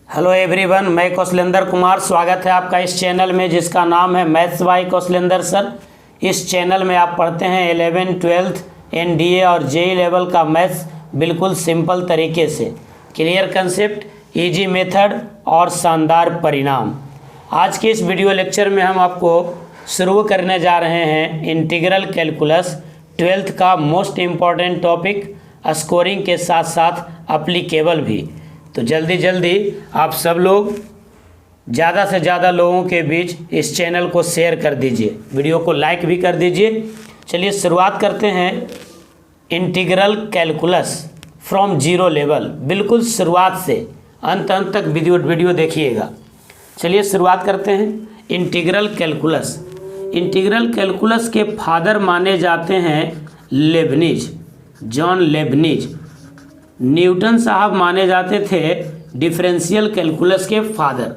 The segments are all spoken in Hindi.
हेलो एवरीवन, मैं कौशलेंद्र कुमार। स्वागत है आपका इस चैनल में जिसका नाम है मैथ्स बाय कौशलेंद्र सर। इस चैनल में आप पढ़ते हैं 11, 12 एनडीए और जेई लेवल का मैथ्स बिल्कुल सिंपल तरीके से, क्लियर कंसेप्ट, इजी मेथड और शानदार परिणाम। आज के इस वीडियो लेक्चर में हम आपको शुरू करने जा रहे हैं इंटीग्रल कैलकुलस 12th का मोस्ट इम्पॉर्टेंट टॉपिक, स्कोरिंग के साथ साथ अप्लीकेबल भी। तो जल्दी जल्दी आप सब लोग ज़्यादा से ज़्यादा लोगों के बीच इस चैनल को शेयर कर दीजिए, वीडियो को लाइक भी कर दीजिए। चलिए शुरुआत करते हैं integral calculus from zero level, बिल्कुल शुरुआत से अंत तक वीडियो देखिएगा। चलिए शुरुआत करते हैं इंटीग्रल कैलकुलस। इंटीग्रल कैलकुलस के फादर माने जाते हैं लेबनिज, जॉन लेबनिज। न्यूटन साहब माने जाते थे डिफरेंशियल कैलकुलस के फादर,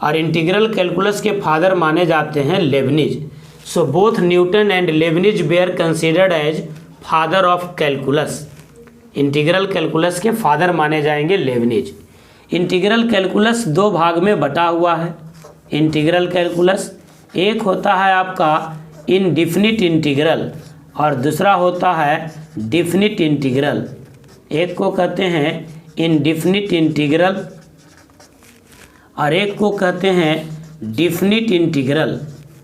और इंटीग्रल कैलकुलस के फादर माने जाते हैं Leibniz. So both Newton and Leibniz were considered as father of calculus. Integral calculus के फादर माने जाएंगे लेबनिज। इंटीग्रल कैलकुलस दो भाग में बटा हुआ है। इंटीग्रल कैलकुलस एक होता है आपका इनडिफिनिट इंटीग्रल और दूसरा होता है डिफिनिट इंटीग्रल। एक को कहते हैं इनडिफिनिट इंटीग्रल और एक को कहते हैं डिफिनिट इंटीग्रल।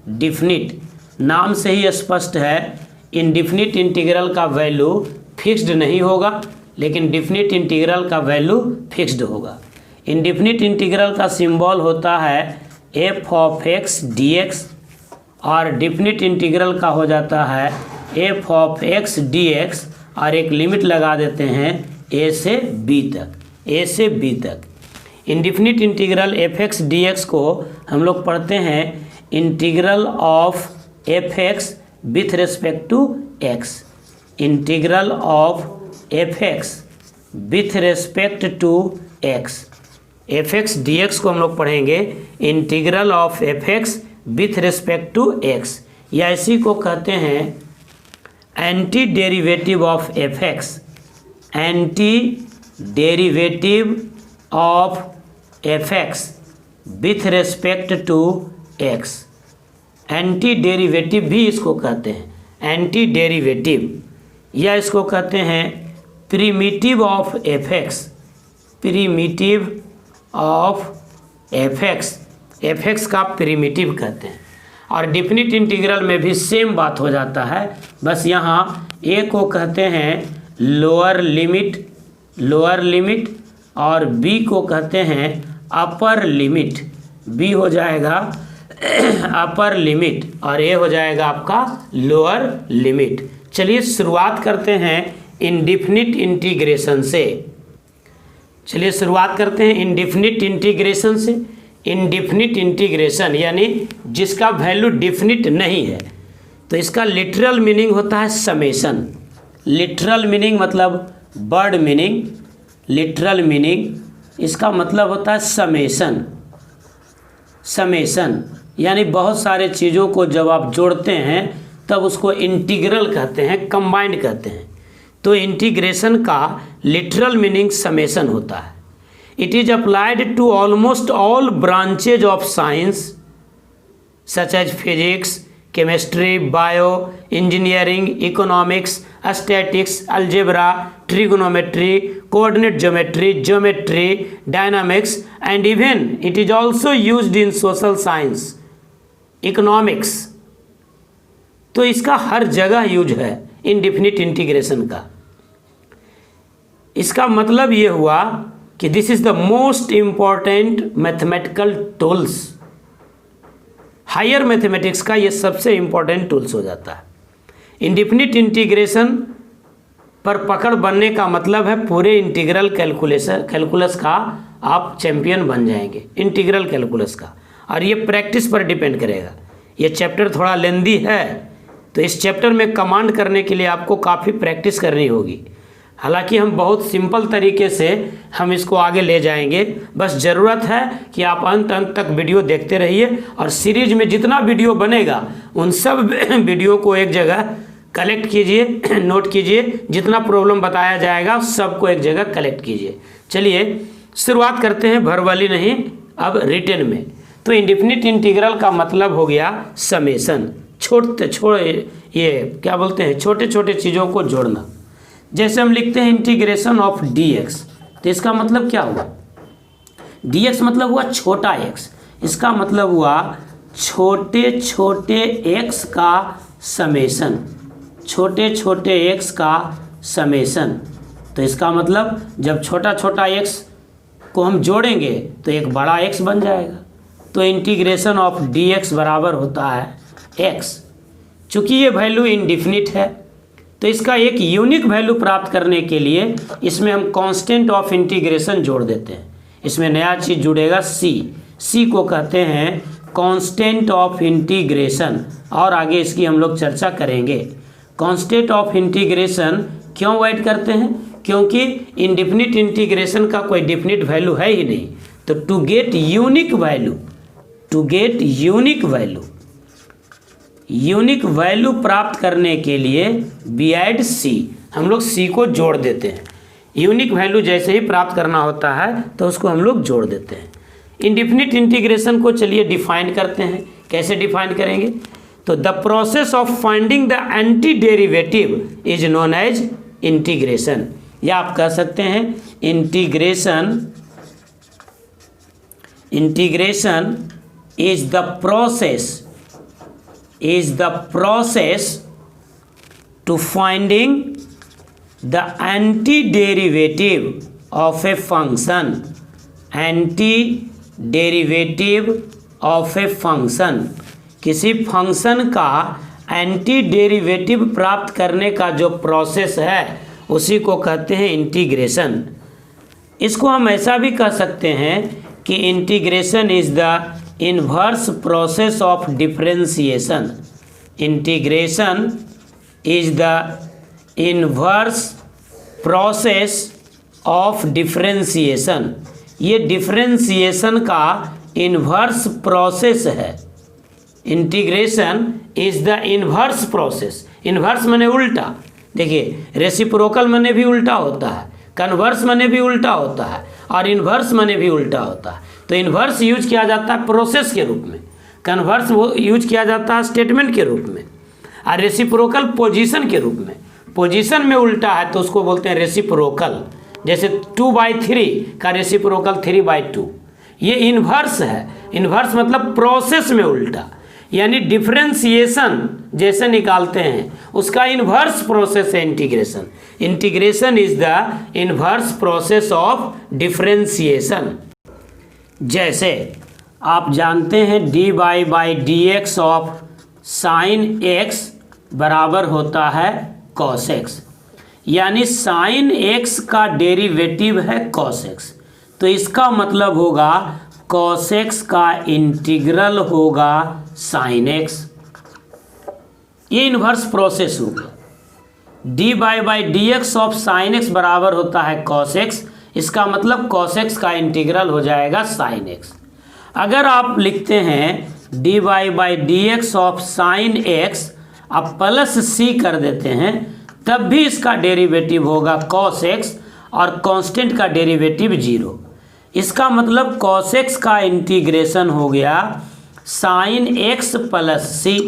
डिफिनिट नाम से ही स्पष्ट है, इनडिफिनिट इंटीग्रल का वैल्यू फिक्स्ड नहीं होगा, लेकिन डिफिनिट इंटीग्रल का वैल्यू फिक्स्ड होगा। इनडिफिनिट इंटीग्रल का सिंबल होता है F of x D x और डिफिनिट इंटीग्रल का हो जाता है F of x D x, और एक लिमिट लगा देते हैं ए से बी तक, ए से बी तक। Indefinite integral f x D x को हम लोग पढ़ते हैं integral of F x with respect to x. Integral of F x with respect to x. F x D x को हम लोग पढ़ेंगे integral of F x with respect to x, या इसी को कहते हैं antiderivative of F x. Antiderivative of F x with respect to x. Antiderivative भी इसको कहते हैं, एंटी डेरिवेटिव, या इसको कहते हैं primitive of F x. Primitive of F x, f x का प्रिमिटिव कहते हैं। और डिफिनिट इंटीग्रल में भी सेम बात हो जाता है, बस यहाँ ए को कहते हैं लोअर लिमिट, लोअर लिमिट, और बी को कहते हैं अपर लिमिट। बी हो जाएगा अपर लिमिट और ए हो जाएगा आपका लोअर लिमिट। चलिए शुरुआत करते हैं इनडिफिनिट इंटीग्रेशन से। चलिए शुरुआत करते हैं इनडिफिनिट इंटीग्रेशन से। इनडिफिनिट इंटीग्रेशन यानी जिसका वैल्यू डिफिनिट नहीं है, तो इसका लिटरल मीनिंग होता है समेशन। लिटरल मीनिंग मतलब वर्ड मीनिंग, लिटरल मीनिंग इसका मतलब होता है समेशन। समेशन यानी बहुत सारे चीज़ों को जब आप जोड़ते हैं तब उसको इंटीग्रल कहते हैं, कंबाइंड कहते हैं। तो इंटीग्रेशन का लिटरल मीनिंग समेशन होता है। It is applied to almost all branches of science such as physics, chemistry, bio, engineering, economics, statistics, algebra, trigonometry, coordinate geometry, geometry, dynamics, and even it is also used in social science, economics। तो इसका हर जगह यूज है इनडिफिनिट इंटीग्रेशन का। इसका मतलब ये हुआ कि this is the most important mathematical tools. Higher mathematics का ये सबसे इम्पॉर्टेंट टूल्स हो जाता है। इंडिफिनिट इंटीग्रेशन पर पकड़ बनने का मतलब है पूरे इंटीग्रल कैलकुलस का आप चैंपियन बन जाएंगे, इंटीग्रल कैलकुलस का। और ये प्रैक्टिस पर डिपेंड करेगा। ये चैप्टर थोड़ा लेंदी है, तो इस चैप्टर में कमांड करने के लिए आपको काफ़ी प्रैक्टिस करनी होगी। हालांकि हम बहुत सिंपल तरीके से हम इसको आगे ले जाएंगे, बस ज़रूरत है कि आप अंत तक वीडियो देखते रहिए। और सीरीज में जितना वीडियो बनेगा उन सब वीडियो को एक जगह कलेक्ट कीजिए, नोट कीजिए, जितना प्रॉब्लम बताया जाएगा सबको एक जगह कलेक्ट कीजिए। चलिए शुरुआत करते हैं वर्बली नहीं, अब रिटन में। तो इंडेफिनिट इंटीग्रल का मतलब हो गया समेशन, ये क्या बोलते हैं, छोटे छोटे चीज़ों को जोड़ना। जैसे हम लिखते हैं इंटीग्रेशन ऑफ dx, तो इसका मतलब क्या हुआ, dx मतलब हुआ छोटा x, इसका मतलब हुआ छोटे छोटे x का समेशन, छोटे छोटे x का समेशन। तो इसका मतलब जब छोटा छोटा x को हम जोड़ेंगे तो एक बड़ा x बन जाएगा। तो इंटीग्रेशन ऑफ dx बराबर होता है x। चूँकि ये वैल्यू इंडिफिनिट है तो इसका एक यूनिक वैल्यू प्राप्त करने के लिए इसमें हम कांस्टेंट ऑफ इंटीग्रेशन जोड़ देते हैं। इसमें नया चीज़ जुड़ेगा c को कहते हैं कांस्टेंट ऑफ इंटीग्रेशन, और आगे इसकी हम लोग चर्चा करेंगे। कांस्टेंट ऑफ इंटीग्रेशन क्यों ऐड करते हैं, क्योंकि इंडेफिनिट इंटीग्रेशन का कोई डेफिनिट वैल्यू है ही नहीं। तो टू गेट यूनिक वैल्यू प्राप्त करने के लिए वी ऐड c, हम लोग c को जोड़ देते हैं। यूनिक वैल्यू जैसे ही प्राप्त करना होता है तो उसको हम लोग जोड़ देते हैं। इंडेफिनिट इंटीग्रेशन को चलिए डिफाइन करते हैं। कैसे डिफाइन करेंगे, तो the process of finding the antiderivative is known as integration, या आप कह सकते हैं integration is the process to finding the antiderivative of a function, किसी फंक्शन का एंटी डेरिवेटिव प्राप्त करने का जो प्रोसेस है उसी को कहते हैं इंटीग्रेशन। इसको हम ऐसा भी कह सकते हैं कि integration is the inverse process of differentiation. Integration is the inverse process of differentiation, ये डिफरेंशिएशन का इनवर्स प्रोसेस है। Integration is the inverse process, inverse माने उल्टा। देखिए रेसिप्रोकल माने भी उल्टा होता है, कन्वर्स माने भी उल्टा होता है, और इनवर्स माने भी उल्टा होता है। तो इनवर्स यूज किया जाता है प्रोसेस के रूप में, कन्वर्स वो यूज किया जाता है स्टेटमेंट के रूप में, और रेसिप्रोकल पोजीशन के रूप में। पोजीशन में उल्टा है तो उसको बोलते हैं रेसिप्रोकल। जैसे 2/3 का रेसिप्रोकल 3/2, ये इन्वर्स है। इन्वर्स मतलब प्रोसेस में उल्टा, यानी डिफरेंशिएशन जैसे निकालते हैं उसका इन्वर्स प्रोसेस है integration. Integration is the inverse process of differentiation. जैसे आप जानते हैं dy/dx ऑफ साइन x बराबर होता है cos x, यानी साइन x का डेरिवेटिव है cos x। तो इसका मतलब होगा cos x का इंटीग्रल होगा साइन x। ये इन्वर्स प्रोसेस होगा। dy/dx ऑफ साइन x बराबर होता है cos x, इसका मतलब cos x का इंटीग्रल हो जाएगा साइन x। अगर आप लिखते हैं dy/dx ऑफ साइन x आप प्लस c कर देते हैं, तब भी इसका डेरिवेटिव होगा cos x, और कांस्टेंट का डेरिवेटिव 0। इसका मतलब cos x का इंटीग्रेशन हो गया साइन x प्लस c।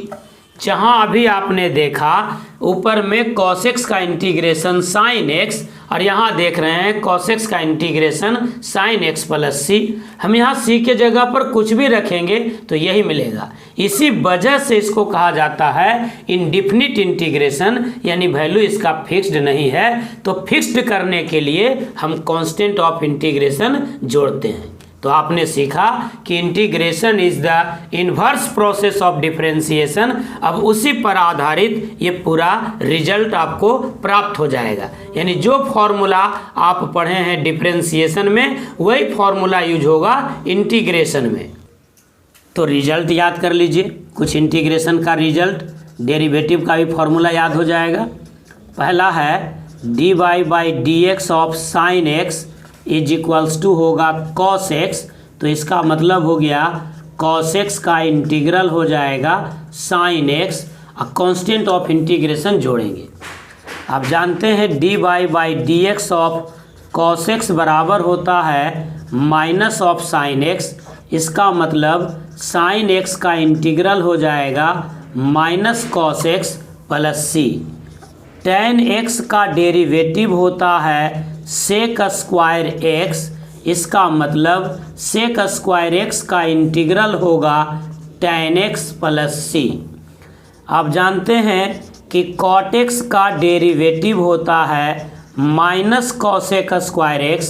जहां अभी आपने देखा ऊपर में cos x का इंटीग्रेशन साइन x, और यहाँ देख रहे हैं cos x का integration sine x plus c। हम यहाँ c के जगह पर कुछ भी रखेंगे तो यही मिलेगा। इसी वजह से इसको कहा जाता है इंडेफिनिट इंटीग्रेशन, यानी वैल्यू इसका फिक्स्ड नहीं है। तो फिक्स्ड करने के लिए हम कांस्टेंट ऑफ इंटीग्रेशन जोड़ते हैं। तो आपने सीखा कि integration is the inverse process of differentiation. अब उसी पर आधारित ये पूरा रिजल्ट आपको प्राप्त हो जाएगा, यानी जो फॉर्मूला आप पढ़े हैं डिफरेंशिएशन में वही फॉर्मूला यूज होगा इंटीग्रेशन में। तो रिजल्ट याद कर लीजिए, कुछ इंटीग्रेशन का रिजल्ट, डेरिवेटिव का भी फॉर्मूला याद हो जाएगा। पहला है dy/dx of sine x is equals to होगा cos x। तो इसका मतलब हो गया cos x का इंटीग्रल हो जाएगा साइन x, और कांस्टेंट ऑफ इंटीग्रेशन जोड़ेंगे। आप जानते हैं dy/dx ऑफ cos x बराबर होता है माइनस ऑफ साइन x। इसका मतलब साइन x का इंटीग्रल हो जाएगा माइनस कॉस x प्लस सी। tan x का डेरिवेटिव होता है सेक स्क्वायर x। इसका मतलब सेक स्क्वायर x का इंटीग्रल होगा tan x प्लस सी। आप जानते हैं कि cot x का डेरिवेटिव होता है माइनस कॉसेक स्क्वायर x।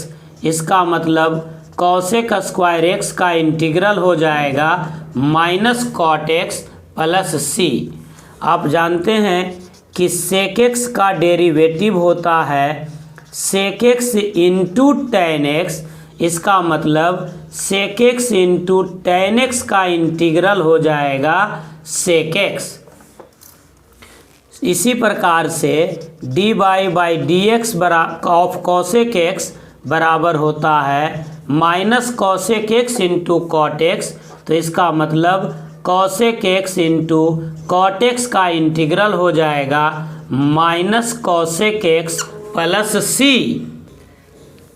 इसका मतलब कॉसेक स्क्वायर x का इंटीग्रल हो जाएगा माइनस कॉट x प्लस सी। आप जानते हैं कि सेक x का डेरिवेटिव होता है sec x into tan x. इसका मतलब sec x into tan x का इंटीग्रल हो जाएगा सेक x। इसी प्रकार से d Y by D x of cosec x बराबर होता है minus cosec x into cot x. तो इसका मतलब cosec x into cot x का इंटीग्रल हो जाएगा minus cosec x plus c.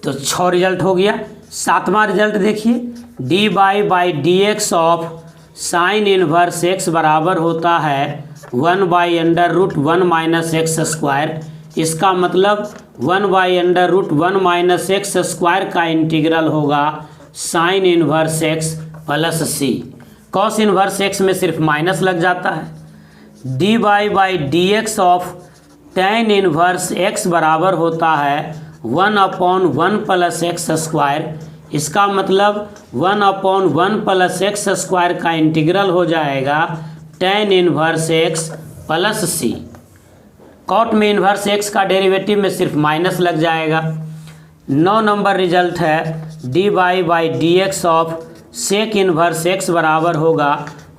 तो 6 रिजल्ट हो गया। 7वां रिजल्ट देखिए, d Y by D x of sine inverse x बराबर होता है 1/√1 माइनस एक्स स्क्वायर। इसका मतलब 1/√1 माइनस एक्स स्क्वायर का इंटीग्रल होगा sine inverse x plus c. Cos inverse x में सिर्फ माइनस लग जाता है। D Y by D x of tan inverse x बराबर होता है 1/1 प्लस एक्स स्क्वायर। इसका मतलब 1/1 प्लस एक्स स्क्वायर का इंटीग्रल हो जाएगा tan inverse x plus c. Cot में इन्वर्स एक्स का डेरिवेटिव में सिर्फ माइनस लग जाएगा। 9 नंबर रिजल्ट है d Y by D x of sec inverse x बराबर होगा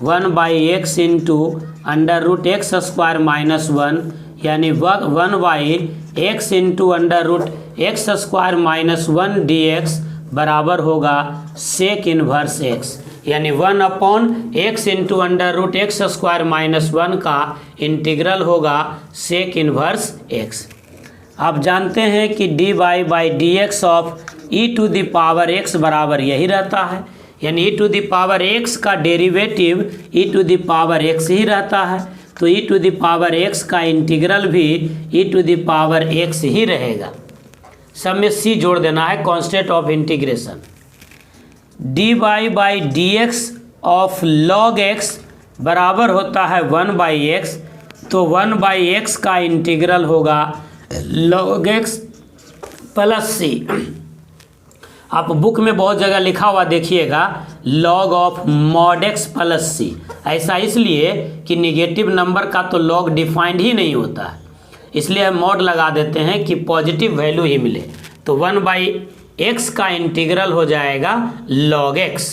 1/x into √x square minus 1, यानी 1/x into √x square minus 1 dx बराबर होगा सेक इन्वर्स एक्स, यानी 1/x into √x square minus 1 का इंटीग्रल होगा सेक इन्वर्स एक्स। आप जानते हैं कि D Y by D x of E to the power X बराबर यही रहता है, यानी ई टू द पावर एक्स का derivative E to the power X ही रहता है। तो E to the power x का इंटीग्रल भी E to the power X ही रहेगा। सब में सी जोड़ देना है, constant of integration. D Y by D x of log X बराबर होता है 1/x। तो 1/x का इंटीग्रल होगा लॉग एक्स प्लस सी। आप बुक में बहुत जगह लिखा हुआ देखिएगा log of mod X plus C. ऐसा इसलिए कि निगेटिव नंबर का तो लॉग डिफाइंड ही नहीं होता है, इसलिए हम मॉड लगा देते हैं कि पॉजिटिव वैल्यू ही मिले। तो 1/x का इंटीग्रल हो जाएगा log x।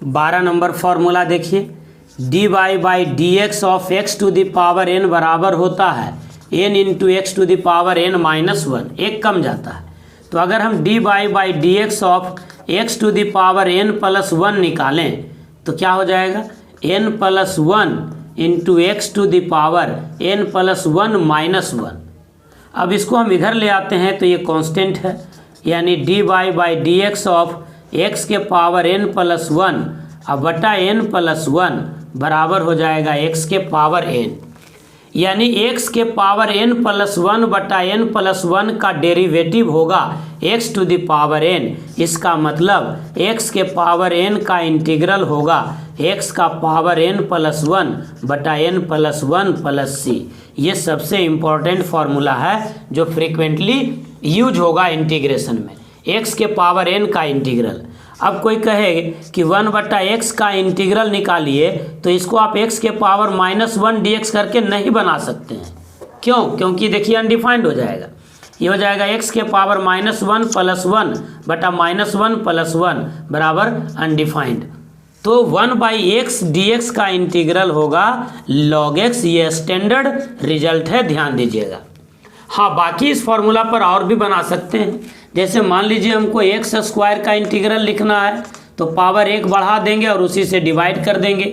12 नंबर फॉर्मूला देखिए, d Y by D x of x to the power n बराबर होता है n into x to the power n माइनस 1, एक कम जाता है। तो अगर हम d Y by D x of x to the power n plus 1 निकालें तो क्या हो जाएगा n plus 1 into x to the power n plus 1 minus 1। अब इसको हम इधर ले आते हैं तो ये कांस्टेंट है, यानी d Y by D x of x के पावर n प्लस 1 अब बटा n प्लस 1 बराबर हो जाएगा x के पावर n, यानी x के पावर n प्लस 1 बटा n प्लस 1 का डेरिवेटिव होगा x to the power n। इसका मतलब x के पावर n का इंटीग्रल होगा x का पावर n प्लस 1 बटा n प्लस 1 प्लस सी। ये सबसे इम्पोर्टेंट फार्मूला है जो फ्रीक्वेंटली यूज होगा इंटीग्रेशन में, x के पावर n का इंटीग्रल। अब कोई कहे कि 1/x का इंटीग्रल निकालिए तो इसको आप x के पावर -1 dx करके नहीं बना सकते हैं। क्यों? क्योंकि देखिए अनडिफाइंड हो जाएगा। ये हो जाएगा x के पावर -1 प्लस 1 बटा -1 प्लस 1 बराबर अनडिफाइंड। तो 1/x dx का इंटीग्रल होगा log x। ये स्टैंडर्ड रिजल्ट है, ध्यान दीजिएगा। हाँ, बाकी इस फॉर्मूला पर और भी बना सकते हैं। जैसे मान लीजिए हमको एक्स स्क्वायर का इंटीग्रल लिखना है तो पावर 1 बढ़ा देंगे और उसी से डिवाइड कर देंगे।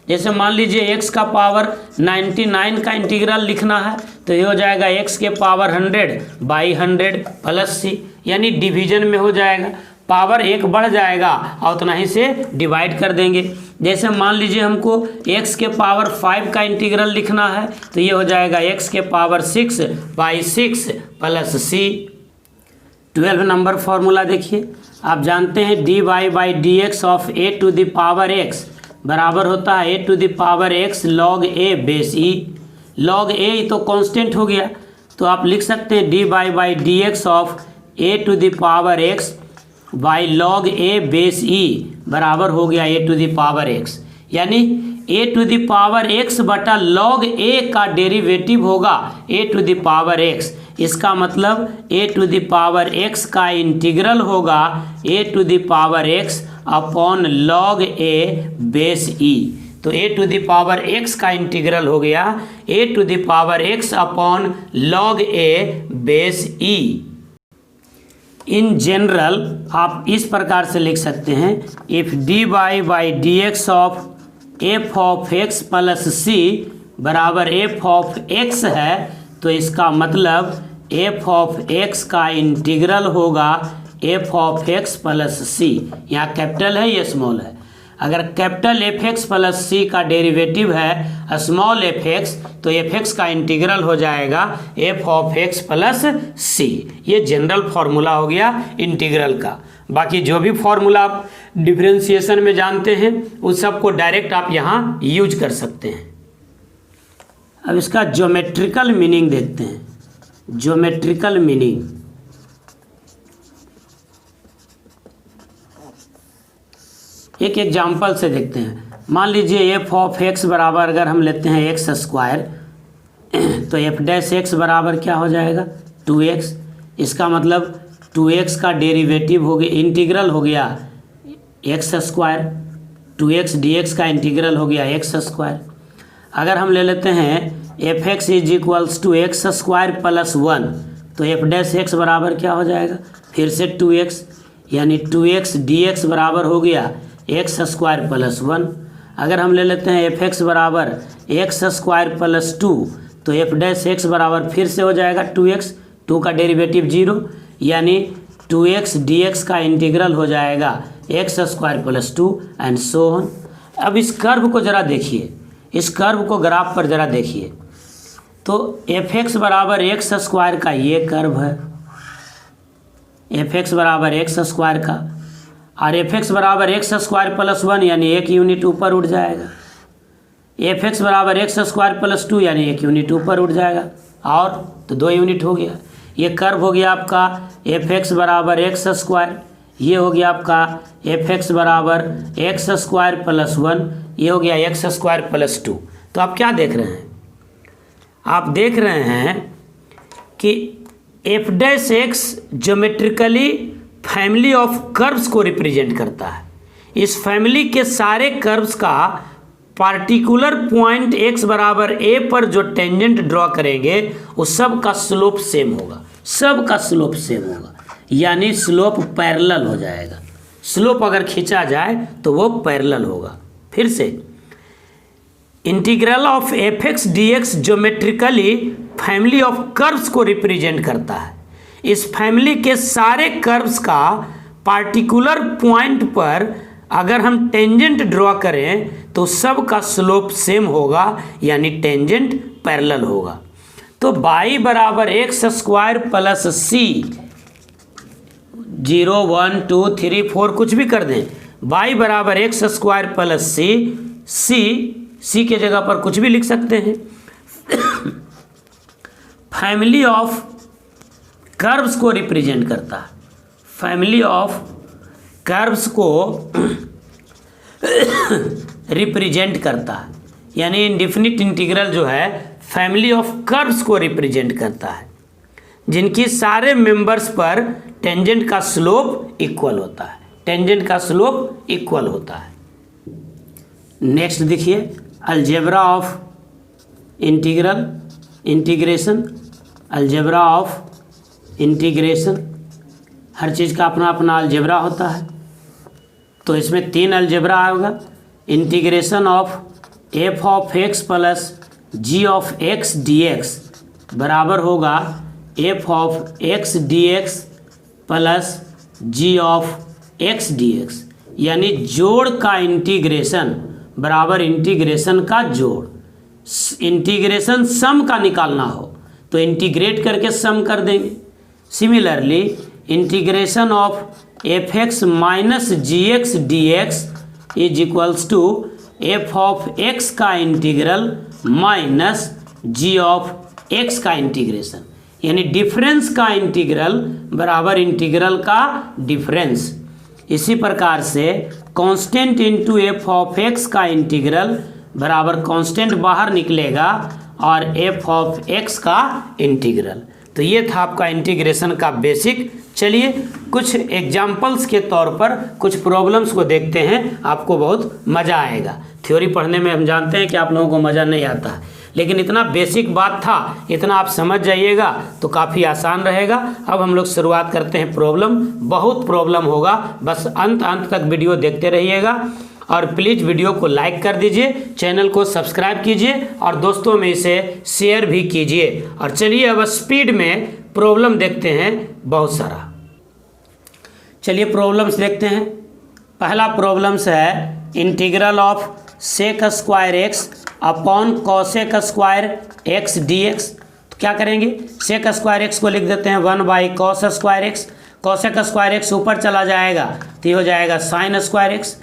जैसे मान लीजिए x का पावर 99 का इंटीग्रल लिखना है तो ये हो जाएगा x के पावर 100/100 प्लस c, यानी डिवीजन में हो जाएगा, पावर एक बढ़ जाएगा और उतना ही से डिवाइड कर देंगे। जैसे मान लीजिए हमको x के पावर 5 का इंटीग्रल लिखना है तो ये हो जाएगा x के power 6/6 plus c। 12 number formula देखिए, आप जानते हैं dy/dx of a to the power x बराबर होता है a to the power x log a base e। log a तो कांस्टेंट हो गया, तो आप लिख सकते हैं dy/dx of a to the power x by log a base e बराबर हो गया a to the power x, यानी a to the power x बटा log a का डेरिवेटिव होगा a to the power x। इसका मतलब a to the power x का इंटीग्रल होगा a to the power x upon log a base e। तो a to the power x का इंटीग्रल हो गया a to the power x upon log a base e। In general आप इस प्रकार से लिख सकते हैं, if dy/dx of f of x plus c बराबर f ऑफ x है तो इसका मतलब f ऑफ x का इंटीग्रल होगा f of x plus c। यहाँ कैपिटल है, ये स्मॉल है। अगर कैपिटल f(x) प्लस c का डेरिवेटिव है स्मॉल f(x) तो f(x) का इंटीग्रल हो जाएगा f of x plus c। ये जनरल फार्मूला हो गया इंटीग्रल का। बाकी जो भी फार्मूला आप डिफरेंशिएशन में जानते हैं उस सब को डायरेक्ट आप यहाँ यूज कर सकते हैं। अब इसका ज्योमेट्रिकल मीनिंग देखते हैं। ज्योमेट्रिकल मीनिंग, एक एग्जाम्पल से देखते हैं। मान लीजिए f ऑफ x बराबर अगर हम लेते हैं x स्क्वायर तो f' बराबर क्या हो जाएगा 2x। इसका मतलब 2x का डेरिवेटिव हो गया, इंटीग्रल हो गया x स्क्वायर, 2x dx का इंटीग्रल हो गया x स्क्वायर। अगर हम ले लेते हैं f(x) is equals to x square plus 1 तो f' बराबर क्या हो जाएगा फिर से 2x, यानी 2x dx बराबर हो गया x स्क्वायर प्लस 1। अगर हम ले लेते हैं f(x) बराबर x स्क्वायर प्लस 2 तो f' बराबर फिर से हो जाएगा 2x, 2 का डेरिवेटिव 0, यानी 2x dx का इंटीग्रल हो जाएगा x square plus 2 and so on. अब इस कर्व को ज़रा देखिए, इस कर्व को ग्राफ पर ज़रा देखिए तो f(x) बराबर x स्क्वायर का ये कर्व है, f(x) बराबर x स्क्वायर का, और f(x) बराबर x स्क्वायर प्लस 1 यानी 1 यूनिट ऊपर उठ जाएगा, f(x) बराबर x स्क्वायर प्लस 2 यानी 1 यूनिट ऊपर उठ जाएगा, और तो 2 यूनिट हो गया। ये कर्व हो गया आपका f(x) बराबर x स्क्वायर, ये हो गया आपका f(x) बराबर x स्क्वायर प्लस 1, ये हो गया x स्क्वायर प्लस 2। तो आप क्या देख रहे हैं, आप देख रहे हैं कि f' geometrically family of curves को रिप्रेजेंट करता है। इस फैमिली के सारे कर्व्स का पार्टिकुलर पॉइंट x बराबर a पर जो टेंजेंट ड्रॉ करेंगे उस सब का स्लोप सेम होगा, सब का स्लोप सेम होगा, यानी स्लोप पैरेलल हो जाएगा। स्लोप अगर खींचा जाए तो वो पैरेलल होगा। फिर से integral of f(x) dx geometrically family of curves को रिप्रेजेंट करता है। इस फैमिली के सारे कर्व्स का पार्टिकुलर पॉइंट पर अगर हम टेंजेंट ड्रॉ करें तो सब का स्लोप सेम होगा, यानी टेंजेंट पैरेलल होगा। तो y बराबर x स्क्वायर प्लस c, 0 1 2 3 4 कुछ भी कर दें, y बराबर x स्क्वायर प्लस c के जगह पर कुछ भी लिख सकते हैं। फैमिली ऑफ कर्व्स को रिप्रेजेंट करता है, फैमिली ऑफ कर्व्स को रिप्रेजेंट करता है, यानी इनडिफिनिट इंटीग्रल जो है फैमिली ऑफ कर्व्स को रिप्रेजेंट करता है, जिनकी सारे मेंबर्स पर टेंजेंट का स्लोप इक्वल होता है, टेंजेंट का स्लोप इक्वल होता है। नेक्स्ट देखिए, algebra of integration, algebra of integration, हर चीज़ का अपना अपना अलजेब्रा होता है। तो इसमें 3 अलजेब्रा होगा, integration of f of x plus g of x D x बराबर होगा f of x D x plus g of x D x, यानी जोड़ का इंटीग्रेशन बराबर इंटीग्रेशन का जोड़। इंटीग्रेशन सम का निकालना हो तो इंटीग्रेट करके सम कर देंगे। Similarly integration of F X minus G X D X is equals to F of X का integral minus G of X का इंटीग्रेशन, यानी डिफरेंस का इंटीग्रल बराबर इंटीग्रल का डिफरेंस। इसी प्रकार से constant into F of X का इंटीग्रल बराबर कांस्टेंट बाहर निकलेगा और एफ ऑफ एक्स का इंटीग्रल। तो ये था आपका इंटीग्रेशन का बेसिक। चलिए कुछ एग्जाम्पल्स के तौर पर कुछ प्रॉब्लम्स को देखते हैं, आपको बहुत मज़ा आएगा। थ्योरी पढ़ने में हम जानते हैं कि आप लोगों को मज़ा नहीं आता है, लेकिन इतना बेसिक बात था, इतना आप समझ जाइएगा तो काफ़ी आसान रहेगा। अब हम लोग शुरुआत करते हैं प्रॉब्लम। बहुत प्रॉब्लम होगा, बस अंत तक वीडियो देखते रहिएगा और प्लीज़ वीडियो को लाइक कर दीजिए, चैनल को सब्सक्राइब कीजिए और दोस्तों में इसे शेयर भी कीजिए। और चलिए अब स्पीड में प्रॉब्लम देखते हैं बहुत सारा। चलिए प्रॉब्लम्स देखते हैं। पहला प्रॉब्लम्स है integral of sec square x upon cosec square x D x. तो क्या करेंगे, सेक स्क्वायर एक्स को लिख देते हैं 1/cos square x. Cosec square x ऊपर चला जाएगा तो ये हो जाएगा sine square x.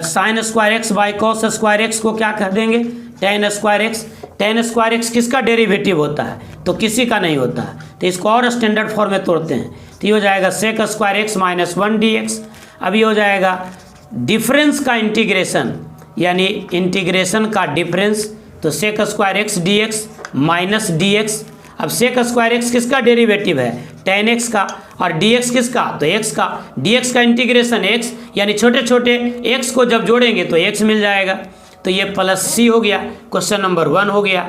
Sine square x by cos square x को क्या कर देंगे, ten square x. Ten square x किसका डेरिवेटिव होता है, तो किसी का नहीं होता है, तो इसको और स्टैंडर्ड फॉर्म में तोड़ते हैं तो ये हो जाएगा sec square x minus 1 d x. अब ये हो जाएगा डिफरेंस का इंटीग्रेशन, यानी इंटीग्रेशन का डिफरेंस, तो sec square x D x minus d x. अब सेक स्क्वायर एक्स किसका डेरिवेटिव है, टेन एक्स का, और डी एक्स किसका, तो एक्स का। डी एक्स का इंटीग्रेशन एक्स, यानी छोटे छोटे एक्स को जब जोड़ेंगे तो एक्स मिल जाएगा, तो ये प्लस सी हो गया। क्वेश्चन नंबर 1 हो गया।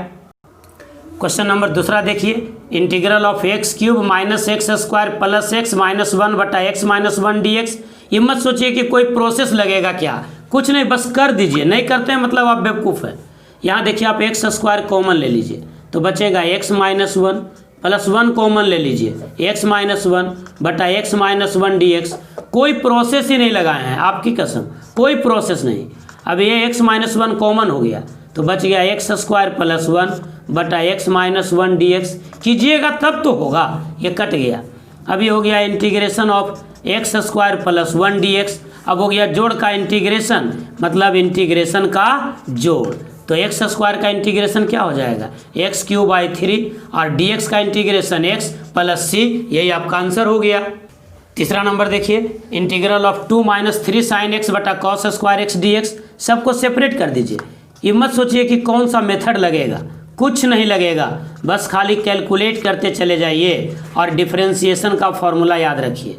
क्वेश्चन नंबर दूसरा देखिए, integral of x cube minus x square plus x minus 1 बटा एक्स माइनस 1 डी एक्स। ये मत सोचिए कि कोई प्रोसेस लगेगा, क्या कुछ नहीं, बस कर दीजिए। नहीं करते हैं मतलब आप बेवकूफ़ है। यहाँ देखिए आप एक्स स्क्वायर कॉमन ले लीजिए तो बचेगा एक्स माइनस 1 प्लस 1 कॉमन ले लीजिए एक्स माइनस 1 बटा एक्स माइनस 1 डी एक्स। कोई प्रोसेस ही नहीं लगाए हैं, आपकी कसम कोई प्रोसेस नहीं। अब ये एक्स माइनस 1 कॉमन हो गया तो बच गया एक्स स्क्वायर प्लस 1 बटा एक्स माइनस 1 डी एक्स। कीजिएगा तब तो होगा, ये कट गया। अब ये हो गया integration of x square plus 1 d x. अब हो गया जोड़ का इंटीग्रेशन, मतलब इंटीग्रेशन का जोड़, तो एक्स स्क्वायर का इंटीग्रेशन क्या हो जाएगा, एक्स क्यूब बाई 3 और डी एक्स का इंटीग्रेशन एक्स प्लस सी। यही आपका आंसर हो गया। तीसरा नंबर देखिए, integral of 2 minus 3 sine X बटा cos square x D X. सबको सेपरेट कर दीजिए। ये मत सोचिए कि कौन सा मेथड लगेगा, कुछ नहीं लगेगा, बस खाली कैलकुलेट करते चले जाइए और डिफरेंशिएशन का फॉर्मूला याद रखिए।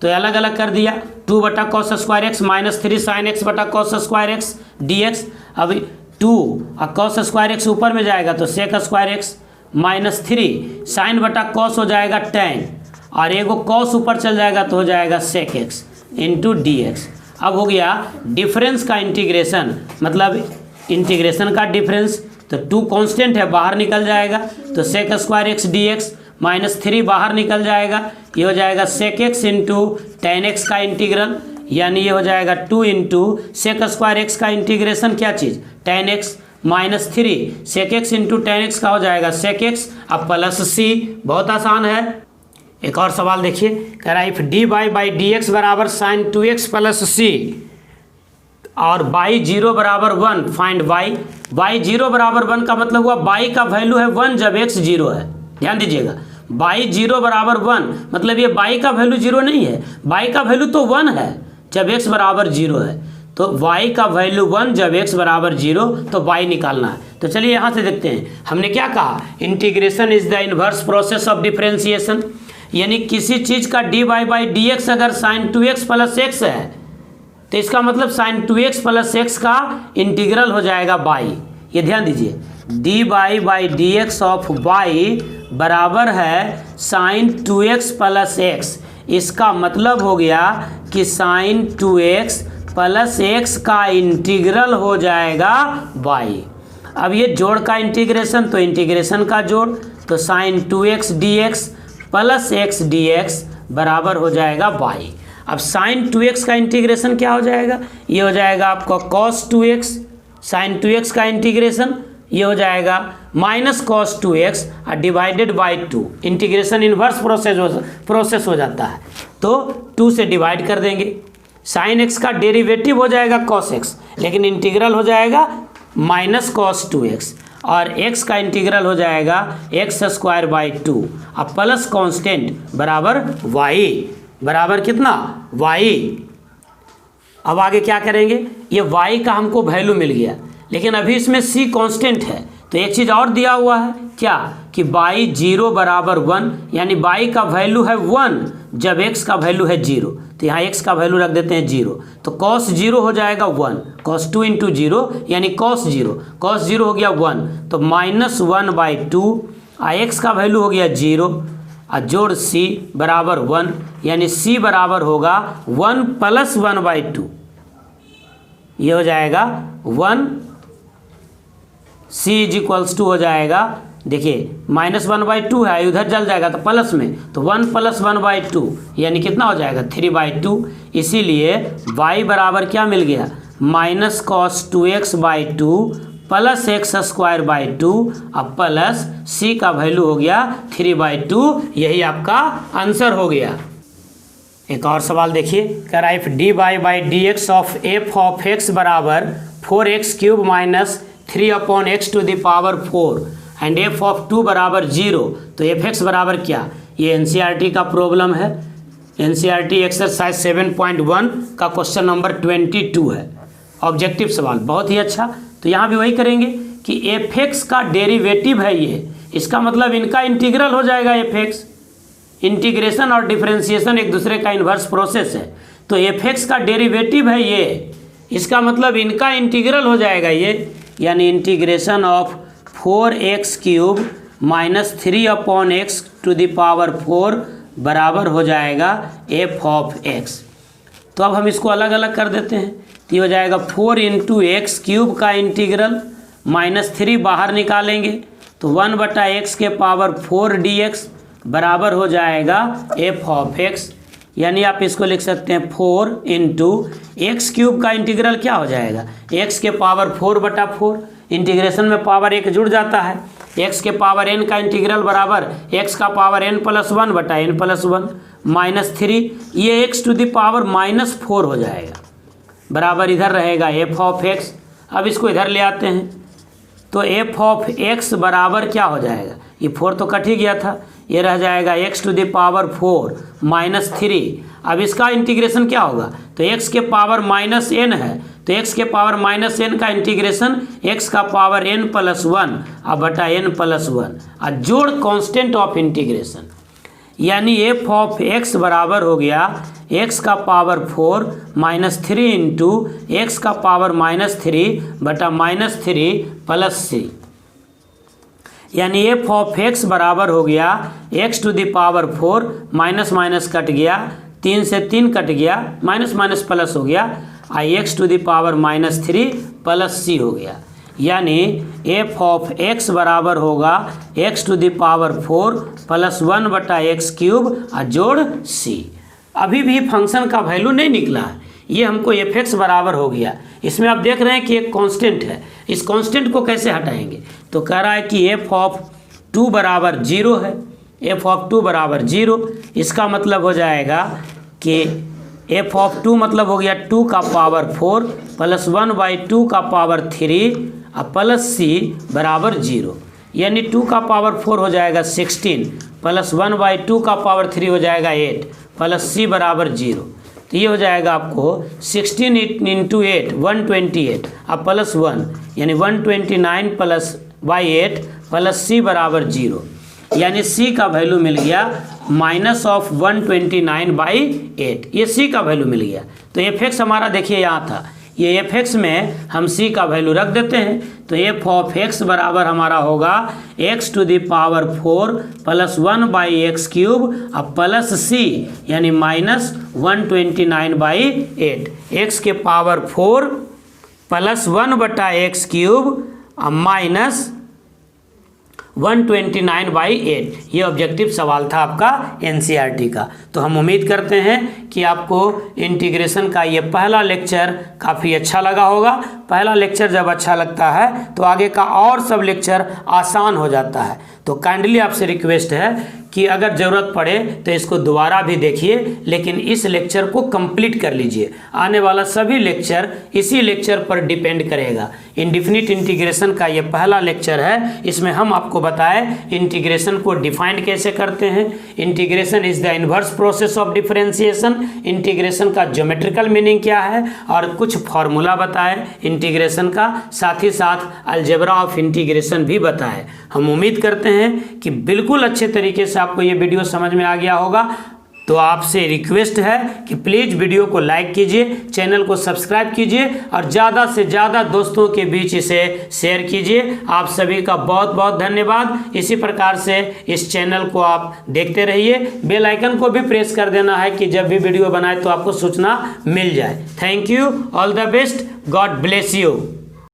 तो अलग अलग कर दिया, 2 बटा cos square x minus 3 sine X बटा cos square x D x. अब 2 और कॉस स्क्वायर एक्स ऊपर में जाएगा तो sec square x minus 3 sine बटा कॉस हो जाएगा टेन, और एगो कॉस ऊपर चल जाएगा तो हो जाएगा sec x into d x. अब हो गया डिफरेंस का इंटीग्रेशन, मतलब इंटीग्रेशन का डिफरेंस, तो 2 कांस्टेंट है बाहर निकल जाएगा तो sec square x D x minus 3 बाहर निकल जाएगा, ये हो जाएगा sec x into tan x का इंटीग्रल, यानी ये हो जाएगा 2 इंटू सेक स्क्वायर एक्स का इंटीग्रेशन क्या चीज़, tan X minus 3 sec x into tan x का हो जाएगा सेक एक्स, अब प्लस सी। बहुत आसान है। एक और सवाल देखिए, कह रहा है if d Y by D x बराबर साइन 2x प्लस सी और बाई 0 बराबर 1 फाइंड वाई। बाई 0 बराबर 1 का मतलब हुआ बाई का वैल्यू है 1 जब x 0 है। ध्यान दीजिएगा, बाई 0 बराबर 1 मतलब ये बाई का वैल्यू 0 नहीं है, बाई का वैल्यू तो 1 है जब x बराबर 0 है, तो y का वैल्यू 1 जब x बराबर 0, तो y निकालना है। तो चलिए यहाँ से देखते हैं, हमने क्या कहा, integration is the inverse process of differentiation, यानी किसी चीज़ का d Y by D x अगर साइन 2x प्लस एक्स है तो इसका मतलब साइन 2x प्लस एक्स का इंटीग्रल हो जाएगा बाई। ये ध्यान दीजिए, d Y by D x of y बराबर है साइन 2x प्लस एक्स। इसका मतलब हो गया कि साइन 2x प्लस एक्स का इंटीग्रल हो जाएगा y। अब ये जोड़ का इंटीग्रेशन, तो इंटीग्रेशन का जोड़, तो sine 2x dx plus x dx बराबर हो जाएगा y। अब साइन 2x का इंटीग्रेशन क्या हो जाएगा, ये हो जाएगा आपका cos 2x, साइन 2x का इंटीग्रेशन ये हो जाएगा minus cos 2x divided by 2। Integration inverse process हो जाता है, तो 2 से डिवाइड कर देंगे। साइन x का डेरिवेटिव हो जाएगा cos x, लेकिन इंटीग्रल हो जाएगा माइनस cos 2x, और x का इंटीग्रल हो जाएगा x² बाई 2 अब प्लस कांस्टेंट बराबर y, बराबर कितना y। अब आगे क्या करेंगे, ये y का हमको वैल्यू मिल गया, लेकिन अभी इसमें c कांस्टेंट है, तो एक चीज़ और दिया हुआ है क्या कि y 0 बराबर 1, यानी y का वैल्यू है 1 जब x का वैल्यू है 0, तो यहाँ x का वैल्यू रख देते हैं 0, तो cos 0 हो जाएगा 1, cos 2 इंटू 0 यानी cos 0 हो गया 1, तो -1/2 x का वैल्यू हो गया 0 जोड़ c बराबर 1, यानी c बराबर होगा 1 + 1/2, ये हो जाएगा 1, c = हो जाएगा, देखिए -1/2 है, उधर जल जाएगा तो प्लस में, तो 1 + 1/2 यानी कितना हो जाएगा 3/2। इसीलिए y बराबर क्या मिल गया -cos 2x/2 प्लस x² 2 अब प्लस c का वैल्यू हो गया 3/2, यही आपका आंसर हो गया। एक और सवाल देखिए, कह रहा है if dy/dx of f of x बराबर 4x³ - 3/x⁴ and f of 2 बराबर 0, तो fx बराबर क्या, ये NCERT का प्रॉब्लम है, NCERT एक्सरसाइज 7.1 का क्वेश्चन नंबर 22 है, ऑब्जेक्टिव सवाल, बहुत ही अच्छा। तो यहाँ भी वही करेंगे कि fx का डेरिवेटिव है ये, इसका मतलब इनका इंटीग्रल हो जाएगा fx, इंटीग्रेशन और डिफरेंशिएशन एक दूसरे का इन्वर्स प्रोसेस है, तो fx का डेरिवेटिव है ये, इसका मतलब इनका इंटीग्रल हो जाएगा ये, यानी इंटीग्रेशन ऑफ 4x³ - 3/x⁴ बराबर हो जाएगा f ऑफ x। तो अब हम इसको अलग अलग कर देते हैं, तो ये हो जाएगा 4 × x³ का इंटीग्रल -3 बाहर निकालेंगे, तो 1/x⁴ dx बराबर हो जाएगा f ऑफ x, यानी आप इसको लिख सकते हैं 4 × x³ का इंटीग्रल क्या हो जाएगा x⁴/4, इंटीग्रेशन में पावर 1 जुड़ जाता है, x⁴n का इंटीग्रल बराबर x⁴n + 1/n + 1 -3, ये x⁻⁻4 हो जाएगा, बराबर इधर रहेगा f ऑफ x। अब इसको इधर ले आते हैं, तो f ऑफ x बराबर क्या हो जाएगा, ये 4 तो कट ही गया था, ये रह जाएगा x⁴ - 3। अब इसका इंटीग्रेशन क्या होगा, तो x⁻n है, तो x⁻n का इंटीग्रेशन x⁻n + 1 /n + 1 जोड़ कांस्टेंट ऑफ इंटीग्रेशन, यानी f ऑफ x बराबर हो गया x⁴ - 3 × x⁻³ -3 + c, यानी f ऑफ x बराबर हो गया x⁴ माइनस कट गया, 3 से 3 कट गया, माइनस प्लस हो गया, x⁻³ + c हो गया, यानी f ऑफ x बराबर होगा x⁴ + 1/x³ जोड़ c। अभी भी फंक्शन का वैल्यू नहीं निकला है, ये हमको fx बराबर हो गया, इसमें आप देख रहे हैं कि एक कांस्टेंट है, इस कांस्टेंट को कैसे हटाएंगे, तो कह रहा है कि f ऑफ 2 बराबर 0 है, f ऑफ 2 बराबर 0, इसका मतलब हो जाएगा कि f ऑफ 2 मतलब हो गया 2 का पावर 4 + 1/2 का पावर 3 प्लस c बराबर 0, यानी 2 का पावर 4 हो जाएगा 16 + 1/2 का पावर 3 हो जाएगा 8 प्लस c बराबर 0, तो ये हो जाएगा आपको 16 × 8 128 प्लस 1, यानी 129 + 8 + c बराबर 0, यानी c का वैल्यू मिल गया -129/8, ये c का वैल्यू मिल गया। तो fx हमारा देखिए यहाँ था, ये fx में हम c का वैल्यू रख देते हैं, तो f ऑफ x बराबर हमारा होगा x⁴ + 1/x³ प्लस c, यानी -129/8, x⁴ + 1/x³ -129/8। ये ऑब्जेक्टिव सवाल था आपका एनसीईआरटी का। तो हम उम्मीद करते हैं कि आपको इंटीग्रेशन का ये पहला लेक्चर काफ़ी अच्छा लगा होगा। पहला लेक्चर जब अच्छा लगता है तो आगे का और सब लेक्चर आसान हो जाता है। तो काइंडली आपसे रिक्वेस्ट है कि अगर ज़रूरत पड़े तो इसको दोबारा भी देखिए, लेकिन इस लेक्चर को कंप्लीट कर लीजिए। आने वाला सभी लेक्चर इसी लेक्चर पर डिपेंड करेगा। इंडेफिनिट इंटीग्रेशन का ये पहला लेक्चर है। इसमें हम आपको बताएं इंटीग्रेशन को डिफाइंड कैसे करते हैं, integration is the inverse process of differentiation, integration का ज्योमेट्रिकल मीनिंग क्या है, और कुछ फॉर्मूला बताएं इंटीग्रेशन का, साथ ही साथ अलजेब्रा ऑफ इंटीग्रेशन भी बताएं। हम उम्मीद करते हैं कि बिल्कुल अच्छे तरीके से आपको ये वीडियो समझ में आ गया होगा। तो आपसे रिक्वेस्ट है कि प्लीज़ वीडियो को लाइक कीजिए, चैनल को सब्सक्राइब कीजिए और ज़्यादा से ज़्यादा दोस्तों के बीच इसे शेयर कीजिए। आप सभी का बहुत बहुत धन्यवाद। इसी प्रकार से इस चैनल को आप देखते रहिए। बेल आइकन को भी प्रेस कर देना है कि जब भी वीडियो बनाए तो आपको सूचना मिल जाए। Thank you, all the best, God bless you.